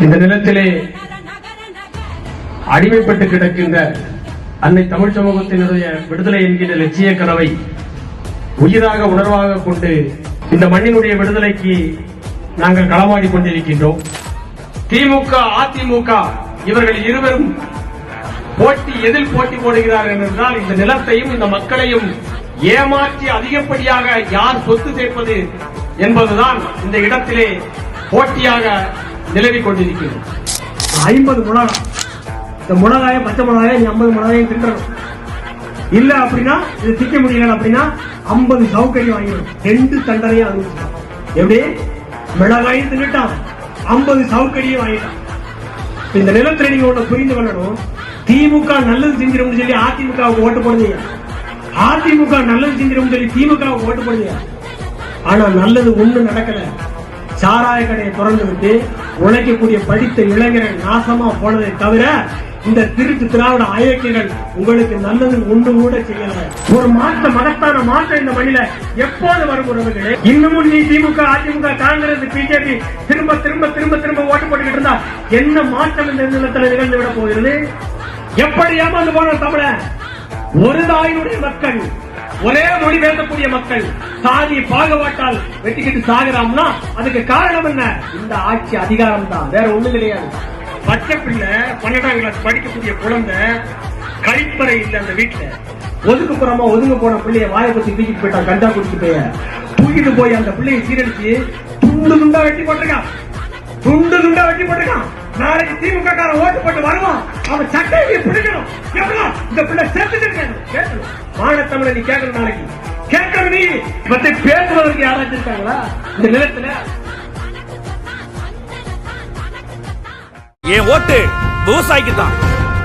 இந்த நிலத்திலே அடிமைப்பட்டு கிடக்கின்ற அன்னை தமிழ் சமூகத்தினுடைய விடுதலை என்கிற லட்சிய கனவை உயிராக உணர்வாக கொண்டு இந்த மண்ணினுடைய விடுதலைக்கு நாங்கள் களமாடி கொண்டிருக்கின்றோம். திமுக அதிமுக இவர்கள் இருவரும் எதில் போட்டி போடுகிறார்கள் என்றால் இந்த நிலத்தையும் இந்த மக்களையும் ஏமாற்றி அதிகப்படியாக யார் சொத்து சேர்ப்பது என்பதுதான் இந்த இடத்திலே போட்டியாக நிலவிக் கொண்டிருக்கிறது. 50 மிளகாய், இந்த மிளகாய பச்சை மிளகாய 50 மிளகாயும் தின்றணும். இல்ல அப்படின்னா இது திக்க முடியல அப்படின்னா 50 சவுக்கடி வாங்கிடும். 2 தண்டனையும் அனுபவிச்சான். எப்படி மிளகாயும் தின்னுட்டான், 50 சவுக்கடியும் வாங்கிட்டான். இந்த நிலத்தில நீங்க ஒண்ணு புரிந்து கொள்ளணும். திமுக நல்லது செஞ்சிடும் சொல்லி அதிமுகவுக்கு ஓட்டு போடுங்க, அதிமுக நல்லது செஞ்சிடும் சொல்லி திமுகவுக்கு ஓட்டு போடுங்க. ஆனா நல்லது ஒண்ணு நடக்கல. சாராய கடையை திறந்து விட்டு உழைக்கக்கூடிய படித்த இளைஞர்கள் நாசமா போனதை தவிர இந்த திருட்டு திராவிட அயோக்கியர்கள் உங்களுக்கு நல்லது ஒண்ணு கூட செய்யல. ஒரு மகத்தான மாற்றம் இந்த மண்ணில எப்போது வரும் உறவுகளே? இன்னமும் நீ திமுக அதிமுக காங்கிரஸ் பிஜேபி திரும்ப திரும்ப திரும்ப திரும்ப ஓட்டு போட்டுக்கிட்டு இருந்தா என்ன மாற்றம் இந்த நிலத்தில் நிகழ்ந்து விட போகிறது? எப்படி ஏமாந்து போன தமிழ? ஒரு தாயினுடைய மக்கள், ஒரே மொழி பேசக்கூடிய மக்கள் சாதி பாகுபாட்டால் வெட்டிக்கிட்டு சாகுறாம்னா அதுக்கு காரணம் என்ன? இந்த ஆட்சி அதிகாரம் தான், வேற ஒண்ணும் கிடையாது. பச்சை பிள்ளை 12ஆம் கிளாஸ் படிக்கக்கூடிய குழந்தை கழிப்பறை இல்ல அந்த வீட்டுல, ஒதுக்குப்புறமா ஒதுங்க போன பிள்ளைய வாயை பத்தி தூக்கிட்டு போயிட்டான். கண்டா குடிச்சு தூக்கிட்டு போய் அந்த பிள்ளையை சீரழிச்சு துண்டு துண்டா வெட்டி போட்டிருக்கான், துண்டு துண்டா வெட்டி போட்டிருக்கான். நாளைக்கு திமுக காரன் ஓட்டு போட்டு வருவான், அவன் சட்டையை பிடிக்கணும். எவ்வளவு இந்த பிள்ளை சேர்த்துட்டு கேட்கணும். மானத்தமிழ நீ கேட்கணும், நாளைக்கு கேட்கணும். நீ பத்தி பேசுவதற்கு யாராச்சும் இருக்காங்களா இந்த நிலத்துல? என் ஓட்டு விவசாயிக்கு தான்.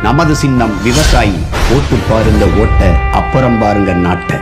நமது சின்னம் விவசாயி. ஓட்டு பாருங்க ஓட்ட, அப்புறம் பாருங்க நாட்டை.